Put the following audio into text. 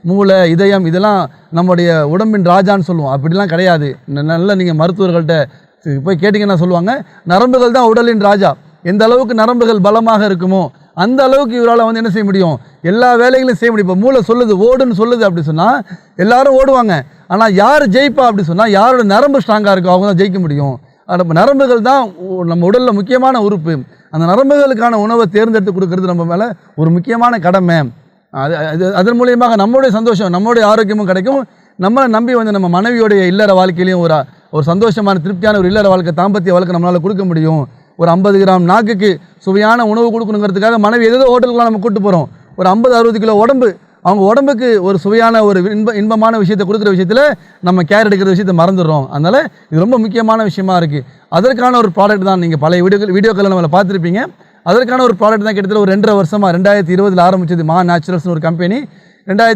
மூளை, இதயம் இதெல்லாம் நம்முடைய உடம்பின் ராஜான்னு சொல்லுவோம். அப்படிலாம் கிடையாது. நல்ல நீங்கள் மருத்துவர்கள்ட்ட போய் கேட்டிங்கன்னா சொல்லுவாங்க, நரம்புகள் தான் உடலின் ராஜா. எந்த அளவுக்கு நரம்புகள் பலமாக இருக்குமோ அந்த அளவுக்கு இவரால் என்ன செய்ய முடியும், எல்லா வேலைகளையும் செய்ய முடியும். இப்போ மூளை சொல்லுது ஓடுன்னு சொல்லுது அப்படி சொன்னால் எல்லாரும் ஓடுவாங்க. ஆனால் யார் ஜெயிப்பா அப்படி சொன்னால் யாரோட நரம்பு ஸ்ட்ராங்காக இருக்கோ அவங்க தான் ஜெயிக்க முடியும். நரம்புகள் தான் நம்ம உடலில் முக்கியமான உறுப்பு. அந்த நரம்புகளுக்கான உணவை தேர்ந்தெடுத்து கொடுக்கறது நம்ம மேலே ஒரு முக்கியமான கடமை. அதன் மூலியமாக நம்மளுடைய சந்தோஷம், நம்மளுடைய ஆரோக்கியமும் கிடைக்கும். நம்மளை நம்பி நம்ம மனைவியோடைய இல்லற வாழ்க்கையிலையும் ஒரு சந்தோஷமான திருப்தியான ஒரு இல்லற வாழ்க்கை, தாம்பத்திய வாழ்க்கை நம்மளால் கொடுக்க முடியும். ஒரு 50 கிராம் நாக்குக்கு சுவையான உணவு கொடுக்கணுங்கிறதுக்காக மனைவி ஏதோ ஹோட்டலுக்குலாம் நம்ம கூப்பிட்டு போகிறோம். ஒரு 50-60 கிலோ உடம்பு, அவங்க உடம்புக்கு ஒரு சுவையான ஒரு இன்பமான விஷயத்தை கொடுக்குற விஷயத்தில் நம்ம கேர் எடுக்கிற விஷயத்தை மறந்துடுறோம். அதனால் இது ரொம்ப முக்கியமான விஷயமா இருக்குது. அதற்கான ஒரு ப்ராடக்ட் தான் நீங்கள் பழைய வீடியோக்களை நம்மளை பார்த்துருப்பீங்க. அதற்கான ஒரு ப்ராடக்ட் தான் கிட்டத்தட்ட ஒரு 2.5 வருஷமாக 2020 ஆரம்பிச்சது. மா நேச்சுரல்ஸ்னு ஒரு கம்பெனி.